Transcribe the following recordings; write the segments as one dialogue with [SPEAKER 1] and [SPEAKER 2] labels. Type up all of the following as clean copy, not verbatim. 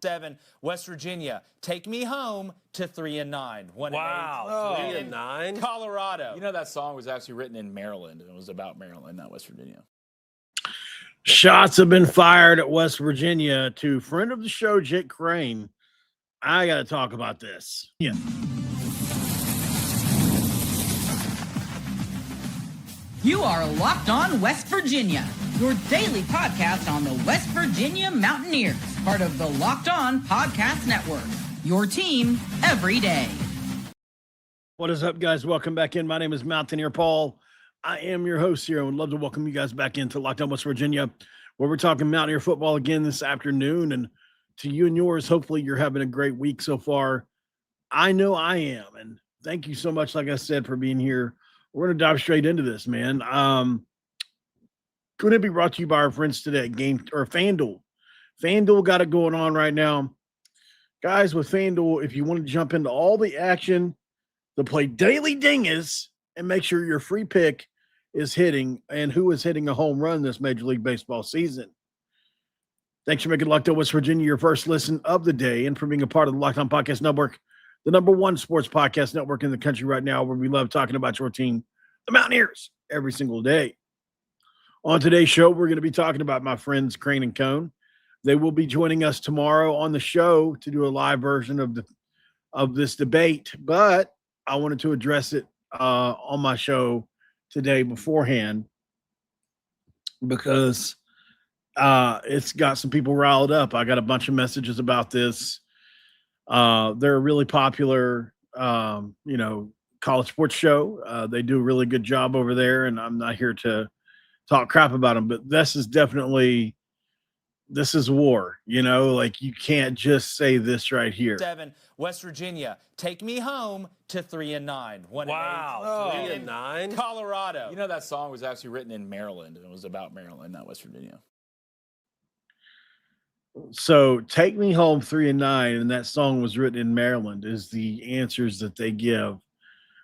[SPEAKER 1] 7, West Virginia, take me home to 3-9. 1-8.
[SPEAKER 2] Wow, 3-9.
[SPEAKER 1] Colorado.
[SPEAKER 3] You know that song was actually written in Maryland, and it was about Maryland, not West Virginia.
[SPEAKER 4] Shots have been fired at West Virginia to friend of the show, Jake Crain. I got to talk about this. Yeah.
[SPEAKER 5] You are Locked On West Virginia, your daily podcast on the West Virginia Mountaineers, part of the Locked On Podcast Network, your team every day.
[SPEAKER 4] What is up, guys? Welcome back in. My name is Mountaineer Paul. I am your host here and would love to welcome you guys back into Locked On West Virginia, where we're talking Mountaineer football again this afternoon. And to you and yours, hopefully you're having a great week so far. I know I am. And thank you so much, like I said, for being here. We're going to dive straight into this, man. Going to be brought to you by our friends today at FanDuel. FanDuel got it going on right now. Guys, with FanDuel, if you want to jump into all the action, to play daily dingus and make sure your free pick is hitting and who is hitting a home run this Major League Baseball season. Thanks for making Locked On West Virginia your first listen of the day and for being a part of the Locked On Podcast Network, the #1 sports podcast network in the country right now, where we love talking about your team, the Mountaineers, every single day. On today's show, we're going to be talking about my friends Crain Cone. They will be joining us tomorrow on the show to do a live version of this debate, but I wanted to address it on my show today beforehand because it's got some people riled up. I got a bunch of messages about this. They're a really popular, college sports show. They do a really good job over there, and I'm not here to talk crap about them, but this is war, like you can't just say this right here.
[SPEAKER 1] 7, West Virginia, take me home to 3-9. 1-8.
[SPEAKER 2] Wow, 3-9.
[SPEAKER 1] Colorado.
[SPEAKER 3] You know that song was actually written in Maryland, and it was about Maryland, not West Virginia.
[SPEAKER 4] So take me home 3-9, and that song was written in Maryland is the answers that they give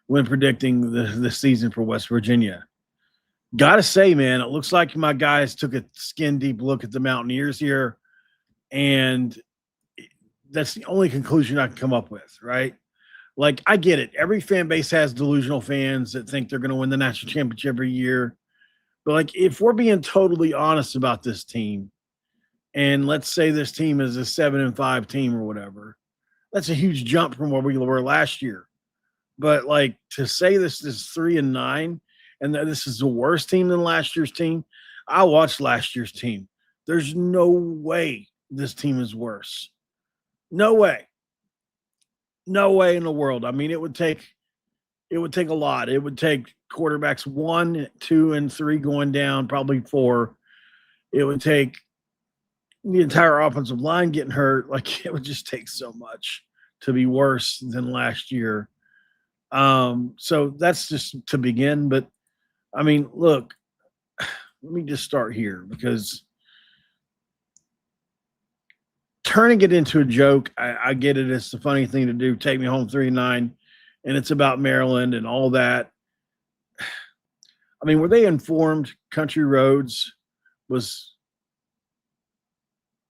[SPEAKER 4] when predicting the season for West Virginia. Gotta say, man, it looks like my guys took a skin deep look at the Mountaineers here, and that's the only conclusion I can come up with, right? Like, I get it. Every fan base has delusional fans that think they're going to win the national championship every year. But, like, if we're being totally honest about this team, and let's say this team is a 7-5 team or whatever, that's a huge jump from where we were last year. But, like, to say this is 3-9 and that this is the worst team than last year's team, I watched last year's team. There's no way this team is worse. No way. No way in the world. I mean, it would take a lot. It would take quarterbacks 1, 2, and 3 going down, probably 4. It would take the entire offensive line getting hurt. Like, it would just take so much to be worse than last year. So that's just to begin. But, I mean, look, let me just start here because turning it into a joke, I get it. It's the funny thing to do. Take me home 3-9, and it's about Maryland and all that. I mean, were they informed Country Roads was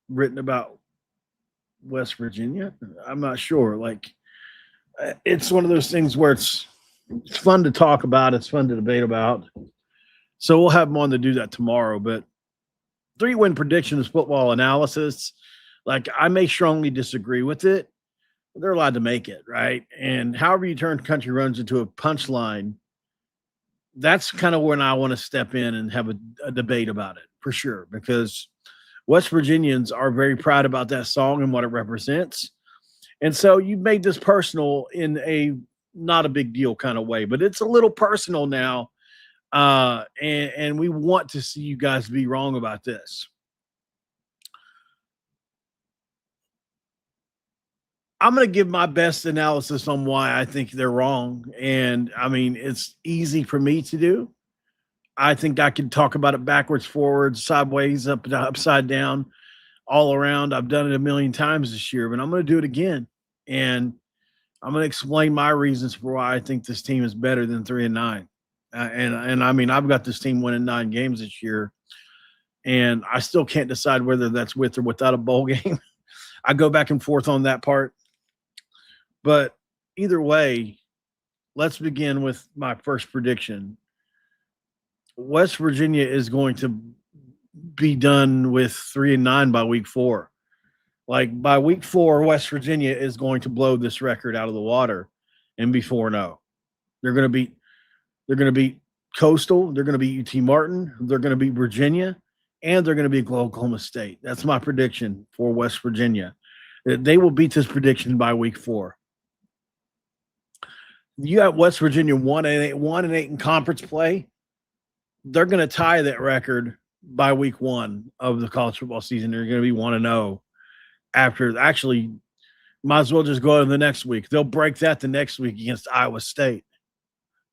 [SPEAKER 4] written about West Virginia? I'm not sure. Like, it's one of those things where it's fun to talk about. It's fun to debate about. So we'll have them on to do that tomorrow. But 3-win prediction is football analysis. Like, I may strongly disagree with it, but they're allowed to make it, right? And however you turn country runs into a punchline, that's kind of when I want to step in and have a debate about it, for sure, because West Virginians are very proud about that song and what it represents. And so you made this personal in a not a big deal kind of way, but it's a little personal now. And we want to see you guys be wrong about this. I'm going to give my best analysis on why I think they're wrong. And I mean, it's easy for me to do. I think I can talk about it backwards, forwards, sideways, upside down, all around. I've done it a million times this year, but I'm going to do it again. And I'm going to explain my reasons for why I think this team is better than 3-9. And I mean, I've got this team winning 9 games this year, and I still can't decide whether that's with or without a bowl game. I go back and forth on that part. But either way, let's begin with my first prediction. West Virginia is going to be done with 3-9 by week 4. Like by week 4, West Virginia is going to blow this record out of the water and be 4-0. They're going to beat Coastal, they're going to beat UT Martin, they're going to beat Virginia, and they're going to beat Oklahoma State. That's my prediction for West Virginia. They will beat this prediction by week 4. You got West Virginia 1-8 in conference play. They're going to tie that record by week 1 of the college football season. They're going to be 1-0 after. Actually, might as well just go to the next week. They'll break that the next week against Iowa State.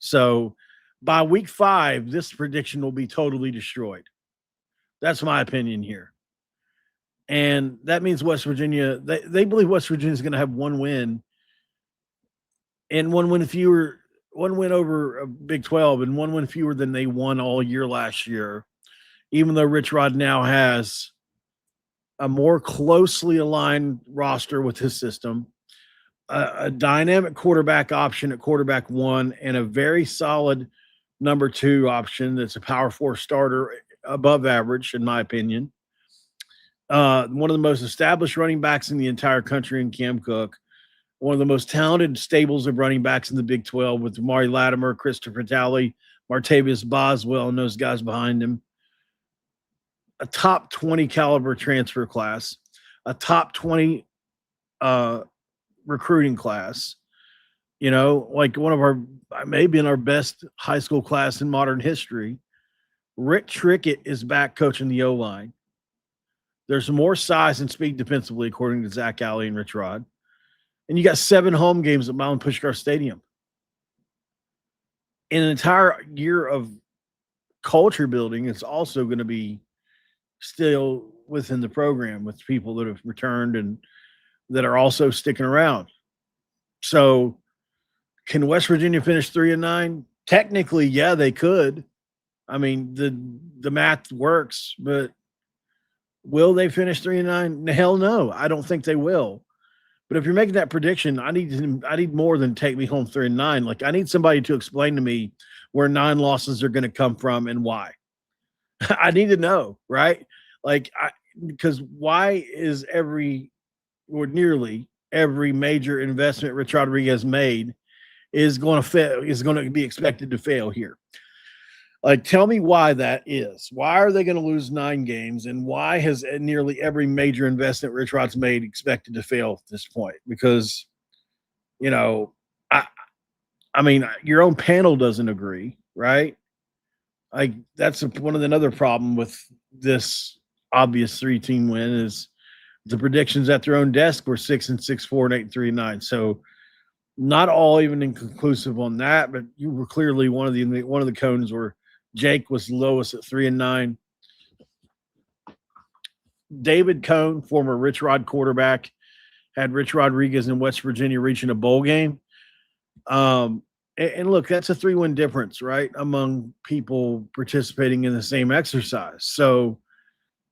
[SPEAKER 4] So by week 5, this prediction will be totally destroyed. That's my opinion here. And that means West Virginia, they believe West Virginia is going to have one win. And one win over Big 12 and one win fewer than they won all year last year, even though Rich Rod now has a more closely aligned roster with his system, a dynamic quarterback option at quarterback 1, and a very solid number 2 option that's a power 4 starter above average, in my opinion. One of the most established running backs in the entire country in Cam Cook. One of the most talented stables of running backs in the Big 12 with Amari Latimer, Christopher Talley, Martavius Boswell, and those guys behind him. A top 20 caliber transfer class, a top 20 recruiting class. You know, like one of our, maybe in our best high school class in modern history. Rick Trickett is back coaching the O-line. There's more size and speed defensively, according to Zach Alley and Rich Rod. And you got 7 home games at Milan Puskar Stadium. In an entire year of culture building, it's also going to be still within the program with people that have returned and that are also sticking around. So can West Virginia finish 3-9? Technically, yeah, they could. I mean, the math works, but will they finish 3-9? Hell no. I don't think they will. But if you're making that prediction, I need more than take me home 3-9. Like, I need somebody to explain to me where 9 losses are going to come from and why. I need to know, right? Like, because why is nearly every major investment Rich Rodriguez made is going to fail, is going to be expected to fail here? Like, tell me why that is. Why are they going to lose 9 games? And why has nearly every major investment Rich Rod's made expected to fail at this point? Because, you know, I mean, your own panel doesn't agree, right? Like, that's one of another problem with this obvious 3-team win is the predictions at their own desk were 6-6, 4-8, 3-9. So not all even inconclusive on that, but you were clearly one of the cones where Jake was lowest at 3-9. David Cone, former Rich Rod quarterback, had Rich Rodriguez in West Virginia reaching a bowl game. And look, that's a 3-win difference, right, among people participating in the same exercise. So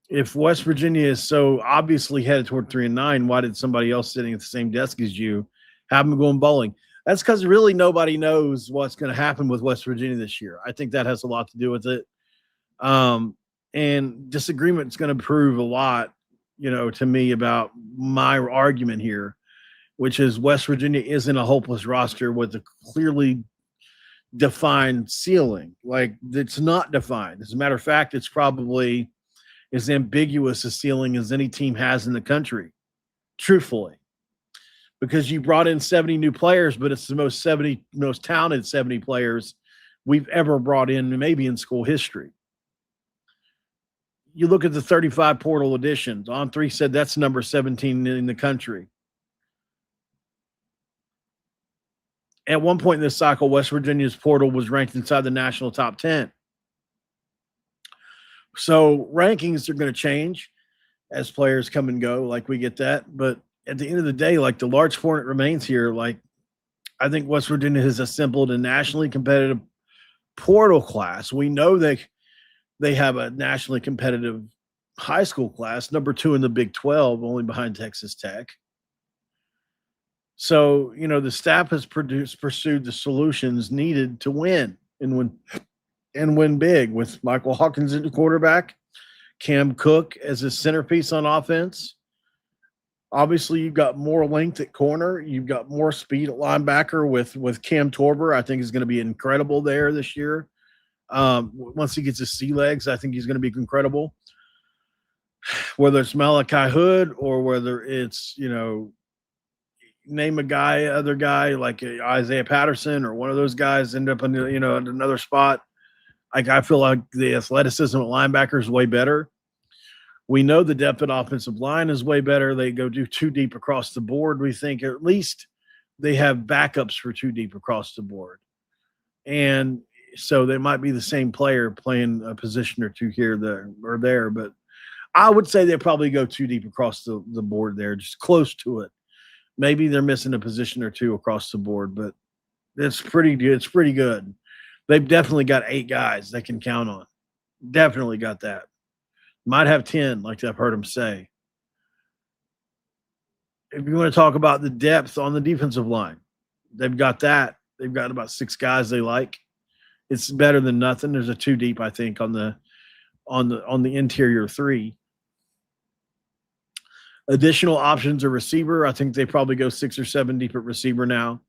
[SPEAKER 4] if West Virginia is so obviously headed toward 3-9, why did somebody else sitting at the same desk as you have them going bowling? That's because really nobody knows what's going to happen with West Virginia this year. I think that has a lot to do with it. And disagreement is going to prove a lot, you know, to me about my argument here, which is West Virginia isn't a hopeless roster with a clearly defined ceiling. Like, it's not defined. As a matter of fact, it's probably as ambiguous a ceiling as any team has in the country, truthfully. Because you brought in 70 new players, but it's the most talented 70 players we've ever brought in, maybe in school history. You look at the 35 portal additions. On3 said that's number 17 in the country. At one point in this cycle, West Virginia's portal was ranked inside the national top 10. So rankings are going to change as players come and go, like we get that. But at the end of the day, like, the large format remains here. Like, I think West Virginia has assembled a nationally competitive portal class. We know they have a nationally competitive high school class, number 2 in the Big 12, only behind Texas Tech. So, the staff has pursued the solutions needed to win and win big, with Michael Hawkins at the quarterback, Cam Cook as a centerpiece on offense. Obviously, you've got more length at corner. You've got more speed at linebacker with Cam Torber. I think is going to be incredible there this year. Once he gets his sea legs, I think he's going to be incredible. Whether it's Malachi Hood or whether it's, name other guy like Isaiah Patterson or one of those guys end up in, in another spot. Like, I feel like the athleticism at linebacker is way better. We know the depth at offensive line is way better. They go too deep across the board. We think at least they have backups for too deep across the board. And so they might be the same player playing a position or two here or there. But I would say they probably go too deep across the board there, just close to it. Maybe they're missing a position or two across the board, but it's pretty good. It's pretty good. They've definitely got 8 guys they can count on. Definitely got that. Might have 10, like I've heard them say. If you want to talk about the depth on the defensive line, they've got that. They've got about 6 guys they like. It's better than nothing. There's a 2 deep, I think, on the interior 3. Additional options are receiver. I think they probably go 6 or 7 deep at receiver now.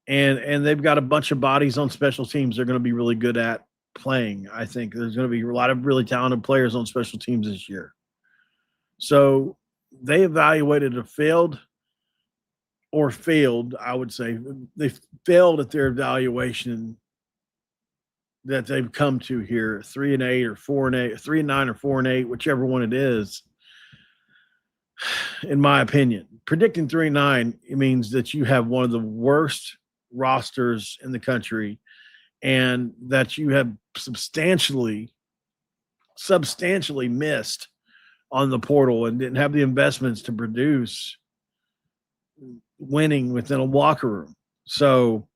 [SPEAKER 4] And they've got a bunch of bodies on special teams they're going to be really good at playing. I think there's going to be a lot of really talented players on special teams this year. So they evaluated failed, I would say. They failed at their evaluation that they've come to here, 3-8 or 4-8, 3-9 or 4-8, whichever one it is. In my opinion, predicting 3-9, it means that you have one of the worst rosters in the country, and that you have substantially missed on the portal and didn't have the investments to produce winning within a locker room. So,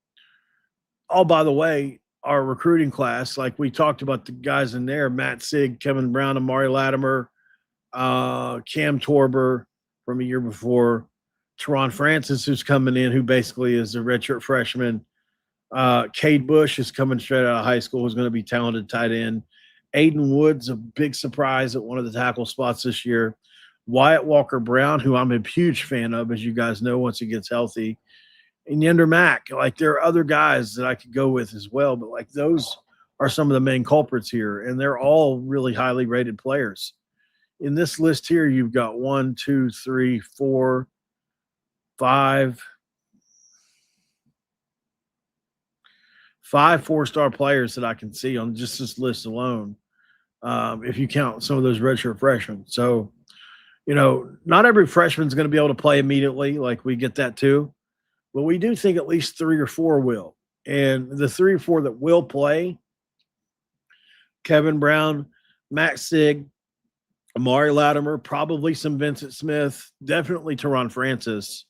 [SPEAKER 4] by the way, our recruiting class, like we talked about the guys in there, Matt Sig, Kevin Brown, Amari Latimer, Cam Torber from a year before, Teron Francis, who's coming in, who basically is a redshirt freshman. Cade Bush is coming straight out of high school, who's going to be talented tight end. Aiden Woods, a big surprise at one of the tackle spots this year. Wyatt Walker-Brown, who I'm a huge fan of, as you guys know, once he gets healthy. And Yender Mack. Like, there are other guys that I could go with as well, but like, those are some of the main culprits here, and they're all really highly rated players. In this list here, you've got 1, 2, 3, 4, 5 4-star players that I can see on just this list alone, if you count some of those redshirt freshmen. So, not every freshman's going to be able to play immediately. Like, we get that too. But we do think at least 3 or 4 will. And the 3 or 4 that will play, Kevin Brown, Matt Sig, Amari Latimer, probably some Vincent Smith, definitely Teron Francis.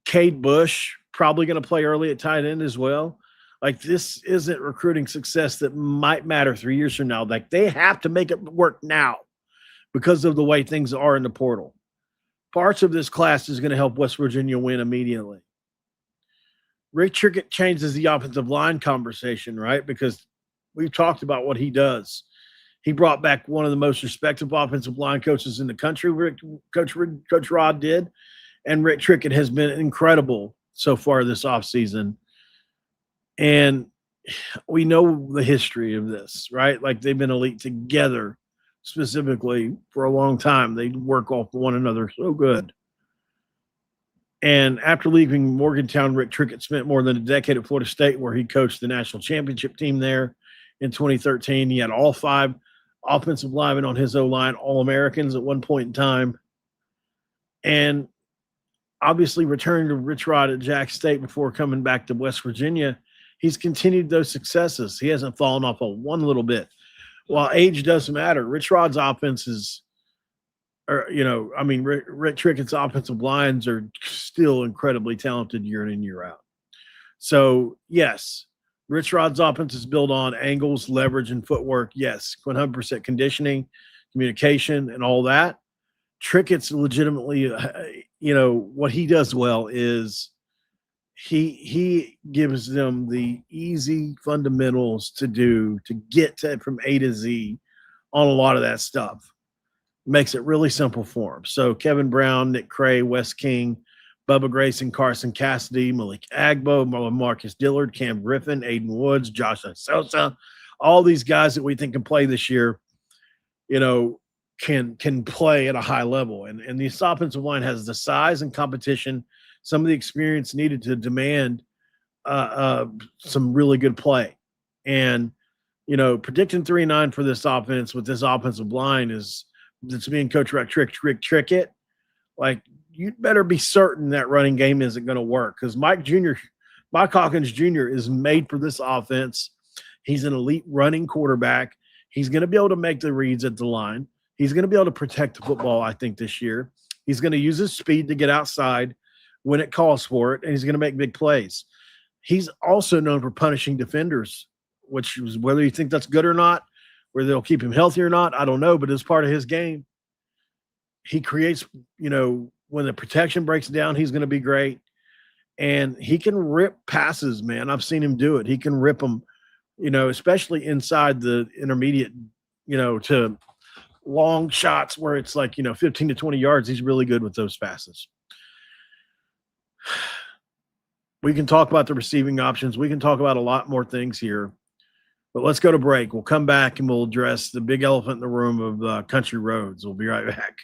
[SPEAKER 4] Cade Bush, probably going to play early at tight end as well. Like, this isn't recruiting success that might matter 3 years from now. Like, they have to make it work now because of the way things are in the portal. Parts of this class is going to help West Virginia win immediately. Rick Trickett changes the offensive line conversation, right? Because we've talked about what he does. He brought back one of the most respected offensive line coaches in the country, Coach Rod did. And Rick Trickett has been incredible so far this offseason. And we know the history of this, right? Like, they've been elite together specifically for a long time. They work off one another so good. And after leaving Morgantown, Rick Trickett spent more than a decade at Florida State, where he coached the national championship team there in 2013. He had all 5 offensive linemen on his O-line, All-Americans at one point in time. And obviously returned to Rich Rod at Jack State before coming back to West Virginia. He's continued those successes. He hasn't fallen off one little bit. While age doesn't matter, Rich Rod's offenses are, Rick Trickett's offensive lines are still incredibly talented year in and year out. So, yes, Rich Rod's offense is built on angles, leverage, and footwork. Yes, 100% conditioning, communication, and all that. Trickett's legitimately, what he does well is he gives them the easy fundamentals to do to get to from A to Z on a lot of that stuff. Makes it really simple for them. So Kevin Brown, Nick Cray, Wes King, Bubba Grayson, Carson Cassidy, Malik Agbo, Marcus Dillard, Cam Griffin, Aiden Woods, Josh Sosa, all these guys that we think can play this year, can play at a high level. And this offensive line has the size and competition, some of the experience needed to demand some really good play. And, predicting 3-9 for this offense with this offensive line that's being coached by Trickett. Like, you'd better be certain that running game isn't going to work because Mike Hawkins Jr. is made for this offense. He's an elite running quarterback. He's going to be able to make the reads at the line. He's going to be able to protect the football, I think, this year. He's going to use his speed to get outside when it calls for it, and he's going to make big plays. He's also known for punishing defenders, which is whether you think that's good or not, whether they'll keep him healthy or not, I don't know, but it's part of his game. He creates, when the protection breaks down, he's going to be great. And he can rip passes, man. I've seen him do it. He can rip them, especially inside the intermediate, to long shots where it's like, 15 to 20 yards. He's really good with those passes. We can talk about the receiving options. We can talk about a lot more things here. But let's go to break. We'll come back and we'll address the big elephant in the room of country roads. We'll be right back.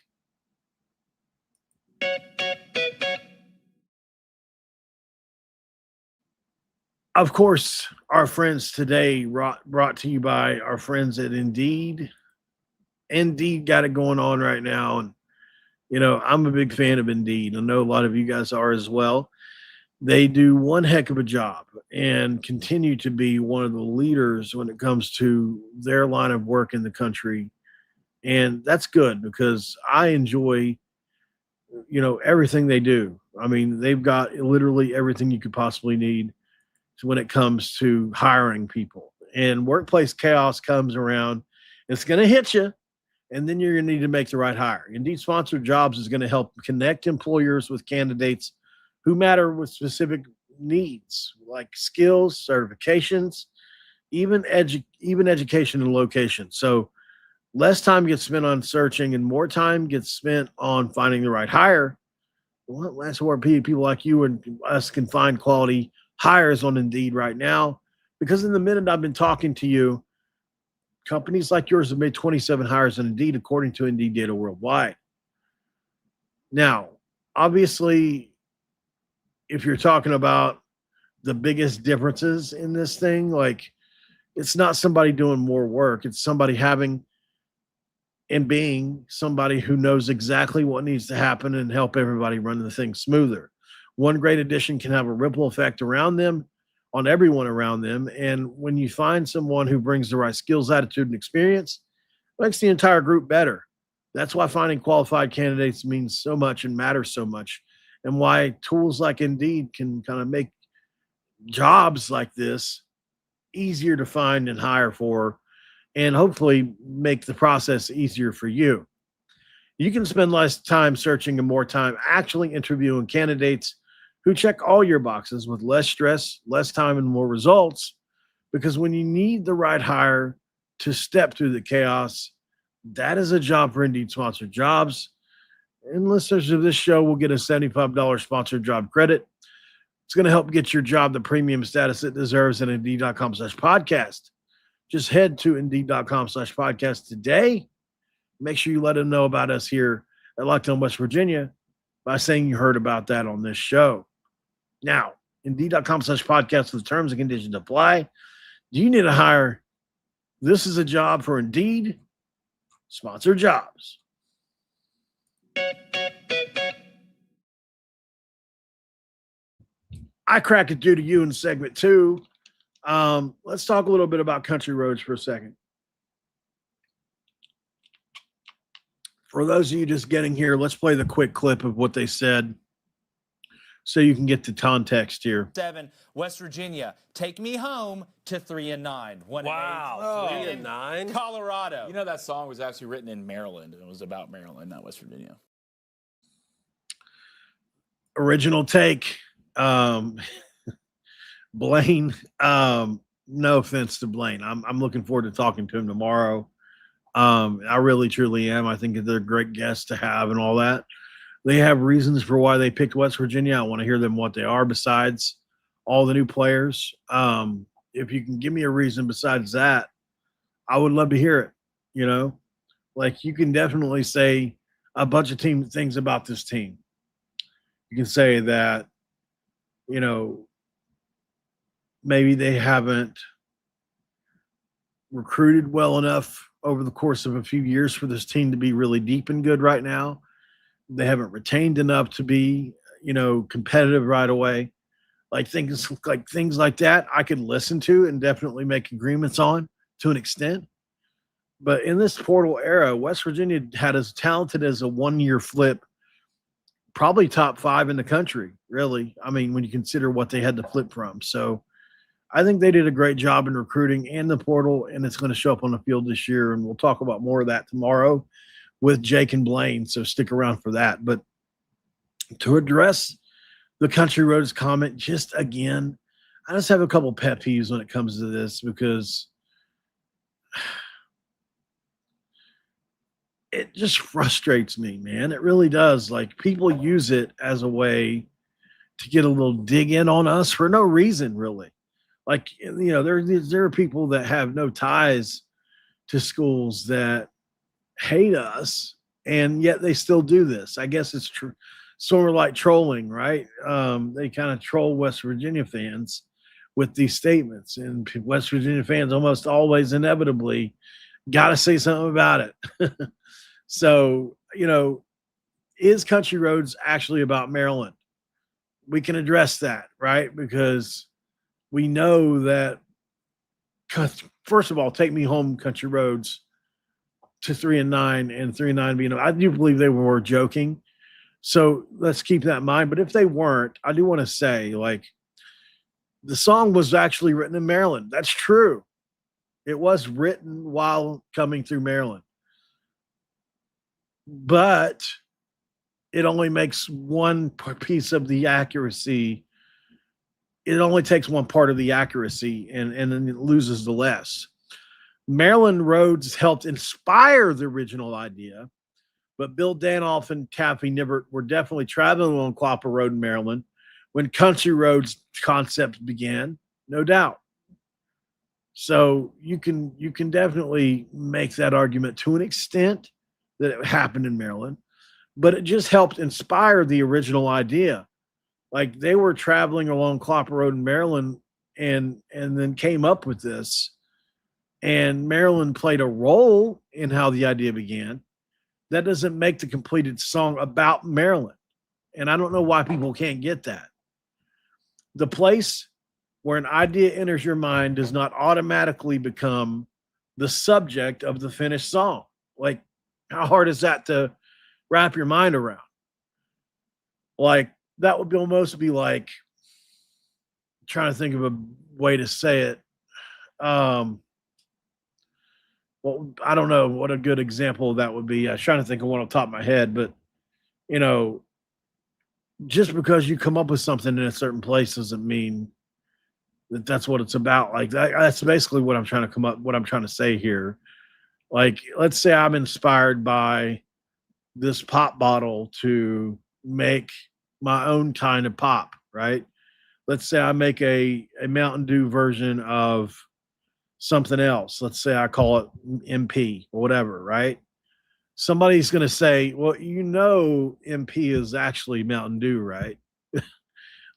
[SPEAKER 4] Of course, our friends today brought to you by our friends at Indeed. Indeed got it going on right now. And, I'm a big fan of Indeed. I know a lot of you guys are as well. They do one heck of a job and continue to be one of the leaders when it comes to their line of work in the country. And that's good because I enjoy, everything they do. I mean, they've got literally everything you could possibly need when it comes to hiring people. And workplace chaos comes around. It's going to hit you, and then you're going to need to make the right hire. Indeed Sponsored Jobs is going to help connect employers with candidates who matter with specific needs like skills, certifications, even education and location. So less time gets spent on searching and more time gets spent on finding the right hire. Well, that's where people like you and us can find quality hires on Indeed right now, because in the minute I've been talking to you, companies like yours have made 27 hires on Indeed, according to Indeed data worldwide. Now, obviously, if you're talking about the biggest differences in this thing, like, it's not somebody doing more work. It's somebody having and being somebody who knows exactly what needs to happen and help everybody run the thing smoother. One great addition can have a ripple effect around them, on everyone around them. And when you find someone who brings the right skills, attitude, and experience, it makes the entire group better. That's why finding qualified candidates means so much and matters so much, and why tools like Indeed can kind of make jobs like this easier to find and hire for, and hopefully make the process easier for you. You can spend less time searching and more time actually interviewing candidates who check all your boxes with less stress, less time, and more results. Because when you need the right hire to step through the chaos, that is a job for Indeed Sponsored Jobs. And listeners of this show will get a $75 sponsored job credit. It's going to help get your job the premium status it deserves at Indeed.com/podcast. Just head to Indeed.com/podcast today. Make sure you let them know about us here at Locked On West Virginia by saying you heard about that on this show. Now, Indeed.com/podcast for the terms and conditions apply. Do you need a hire? This is a job for Indeed Sponsored Jobs. I crack it due to you in segment 2. Let's talk a little bit about country roads for a second. For those of you just getting here, let's play the quick clip of what they said so you can get the context here.
[SPEAKER 1] 7, West Virginia, take me home to 3-9. 1-8.
[SPEAKER 2] Wow, 3-9.
[SPEAKER 1] Colorado.
[SPEAKER 3] You know that song was actually written in Maryland, and it was about Maryland, not West Virginia.
[SPEAKER 4] Original take. Blaine. No offense to Blaine. I'm looking forward to talking to him tomorrow. I really, truly am. I think that they're great guests to have and all that. They have reasons for why they picked West Virginia. I want to hear them what they are besides all the new players. If you can give me a reason besides that, I would love to hear it. You know, like you can definitely say a bunch of things about this team. You can say that, you know, maybe they haven't recruited well enough over the course of a few years for this team to be really deep and good right now. They haven't retained enough to be, you know, competitive right away. Like things like that, I could listen to and definitely make agreements on to an extent. But in this portal era, West Virginia had as talented as a one-year flip, probably top 5 in the country, really. I mean, when you consider what they had to flip from. So I think they did a great job in recruiting and the portal, and it's going to show up on the field this year. And we'll talk about more of that tomorrow with Jake and Blaine, so stick around for that. But to address the Country Roads comment, just again, I just have a couple pet peeves when it comes to this because it just frustrates me, man. It really does. Like, people use it as a way to get a little dig in on us for no reason, really. Like, you know, there are people that have no ties to schools that hate us, and yet they still do this. I guess it's true. Sort of like trolling, right? They kind of troll West Virginia fans with these statements, and West Virginia fans almost always inevitably got to say something about it. So, you know, is Country Roads actually about Maryland? We can address that, right? Because we know that, first of all, take me home, Country Roads, to 3-9 and 3-9 being, I do believe they were joking. So let's keep that in mind. But if they weren't, I do want to say, like, the song was actually written in Maryland. That's true. It was written while coming through Maryland. But it only makes one piece of the accuracy. It only takes one part of the accuracy, and then it loses the less. Maryland Roads helped inspire the original idea, but Bill Danoff and Taffy Nibbert were definitely traveling on Clapper Road in Maryland when Country Roads concept began, no doubt. So you can definitely make that argument to an extent that it happened in Maryland, but it just helped inspire the original idea. Like, they were traveling along Clapper Road in Maryland and then came up with this, and Maryland played a role in how the idea began. That doesn't make the completed song about Maryland. And I don't know why people can't get that. The place where an idea enters your mind does not automatically become the subject of the finished song. Like, how hard is that to wrap your mind around? Like, that would almost be like, trying to think of a way to say it. Well, I don't know what a good example of that would be. I was trying to think of one on top of my head, but, you know, just because you come up with something in a certain place doesn't mean that that's what it's about. Like, that's basically what I'm trying to say here. Like, let's say I'm inspired by this pop bottle to make my own kind of pop, right? Let's say I make a Mountain Dew version of something else. Let's say I call it MP or whatever, right? Somebody's going to say, well, you know, MP is actually Mountain Dew, right?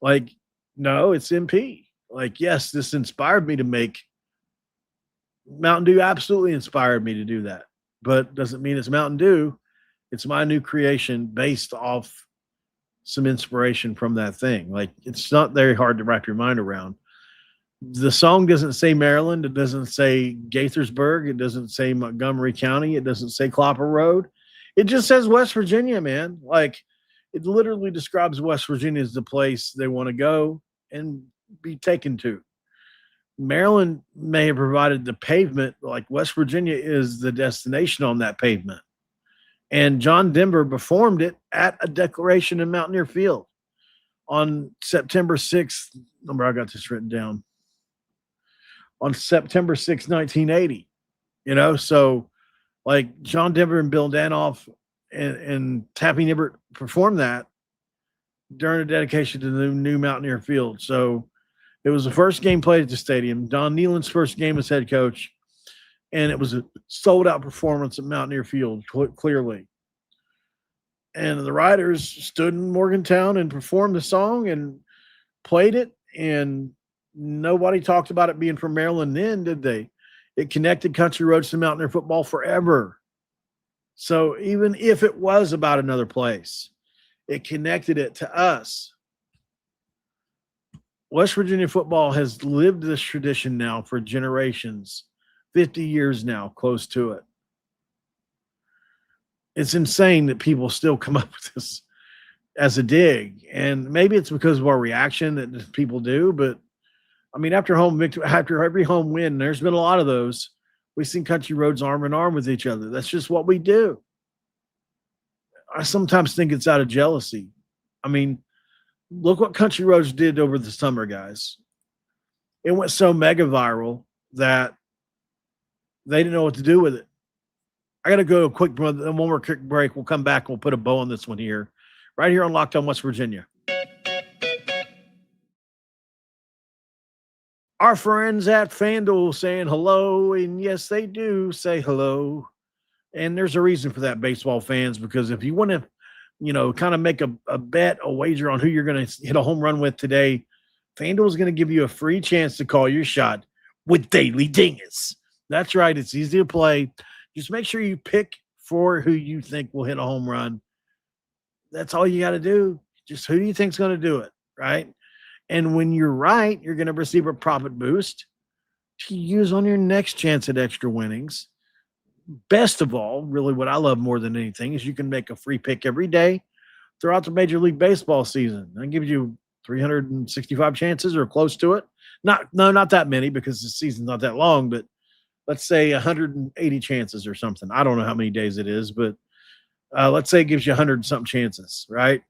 [SPEAKER 4] Like, no, it's MP. Like, yes, this inspired me to make Mountain Dew, absolutely inspired me to do that, but doesn't mean it's Mountain Dew. It's my new creation based off some inspiration from that thing. Like, it's not very hard to wrap your mind around. The song doesn't say Maryland. It doesn't say Gaithersburg. It doesn't say Montgomery County. It doesn't say Clapper Road. It just says West Virginia, man. Like, It literally describes West Virginia as the place they want to go and be taken to. Maryland may have provided the pavement, like West Virginia is the destination on that pavement. And John Denver performed it at a declaration in Mountaineer Field on September 6th. I got this written down. On September 6th, 1980. So like John Denver and Bill Danoff and Tappy Nibbert performed that during a dedication to the new Mountaineer Field. So it was the first game played at the stadium, Don Nealon's first game as head coach, and it was a sold-out performance at Mountaineer Field, clearly. And the Riders stood in Morgantown and performed the song and played it, and nobody talked about it being from Maryland then, did they? It connected country roads to Mountaineer football forever. So even if it was about another place, it connected it to us. West Virginia football has lived this tradition now for generations, 50 years now, close to it. It's insane that people still come up with this as a dig. And maybe it's because of our reaction that people do, but I mean, after every home win, there's been a lot of those. We've seen country roads arm in arm with each other. That's just what we do. I sometimes think it's out of jealousy. I mean, look what country roads did over the summer, guys. It went so mega viral that they didn't know what to do with it. I got to go a quick one more quick break. We'll come back. We'll put a bow on this one here, right here on Locked On West Virginia. Our friends at FanDuel saying hello, and yes, they do say hello. And there's a reason for that, baseball fans, because if you want to, kind of make a bet, a wager on who you're going to hit a home run with today, FanDuel is going to give you a free chance to call your shot with Daily Dingus. That's right. It's easy to play. Just make sure you pick for who you think will hit a home run. That's all you got to do. Just who do you think is going to do it, right? And when you're right, you're going to receive a profit boost to use on your next chance at extra winnings. Best of all, really what I love more than anything is you can make a free pick every day throughout the Major League Baseball season. That gives you 365 chances or close to it. Not that many because the season's not that long, but let's say 180 chances or something. I don't know how many days it is, but let's say it gives you 100-something chances, right?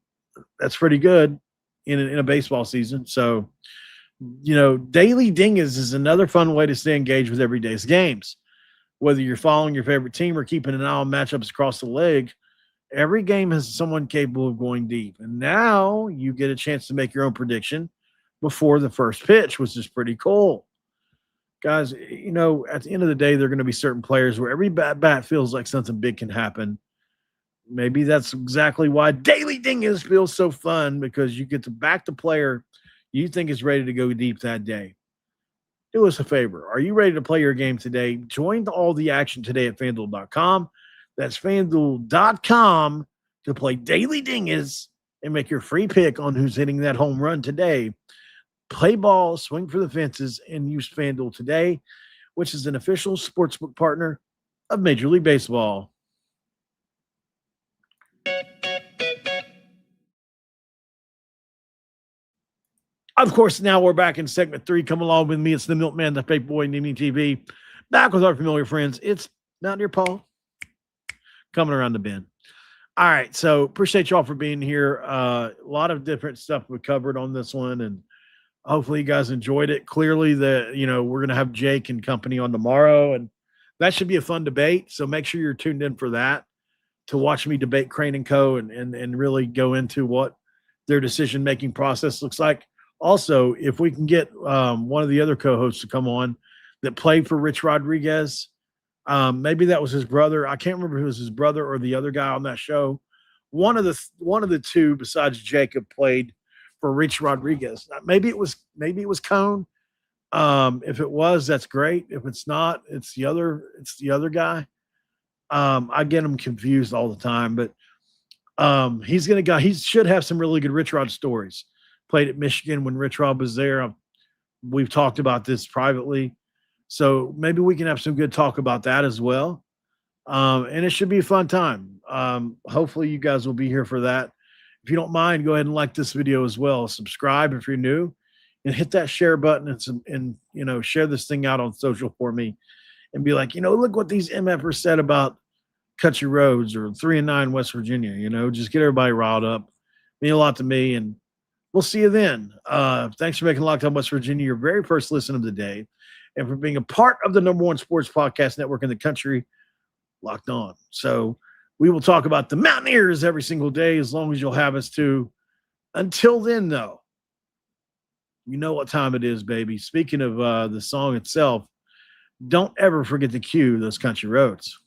[SPEAKER 4] That's pretty good in a baseball season. So, Daily Dingus is another fun way to stay engaged with everyday's games. Whether you're following your favorite team or keeping an eye on matchups across the league, every game has someone capable of going deep. And now you get a chance to make your own prediction before the first pitch, which is pretty cool. Guys, at the end of the day, there are going to be certain players where every bat feels like something big can happen. Maybe that's exactly why Daily Dingus feels so fun, because you get to back the player you think is ready to go deep that day. Do us a favor. Are you ready to play your game today? Join all the action today at FanDuel.com. That's FanDuel.com to play Daily Dingus and make your free pick on who's hitting that home run today. Play ball, swing for the fences, and use FanDuel today, which is an official sportsbook partner of Major League Baseball. Of course, now we're back in segment 3. Come along with me. It's the Milkman, the Fake Boy, Nimi TV. Back with our familiar friends. It's Mountaineer Paul coming around the bend. All right, so appreciate y'all for being here. A lot of different stuff we covered on this one, and hopefully you guys enjoyed it. Clearly, we're going to have Jake and company on tomorrow, and that should be a fun debate. So make sure you're tuned in for that to watch me debate Crain Cone and really go into what their decision-making process looks like. Also, if we can get one of the other co-hosts to come on that played for Rich Rodriguez, maybe that was his brother. I can't remember if it was his brother or the other guy on that show. One of the two besides Jacob played for Rich Rodriguez. Maybe it was Cone. If it was, that's great. If it's not, it's the other guy. I get him confused all the time, but he should have some really good Rich Rod stories. Played at Michigan when Rich Rod was there. We've talked about this privately. So maybe we can have some good talk about that as well. And it should be a fun time. Hopefully you guys will be here for that. if you don't mind, go ahead and like this video as well. Subscribe if you're new, and hit that share button and share this thing out on social for me, and be like, look what these MFers said about Country Roads or 3-9 West Virginia. Just get everybody riled up. Mean a lot to me, and we'll see you then. Thanks for making Locked On West Virginia your very first listen of the day, and for being a part of the #1 sports podcast network in the country, Locked On. So we will talk about the Mountaineers every single day as long as you'll have us to. Until then, though, you know what time it is, baby. Speaking of the song itself, don't ever forget to cue those country roads.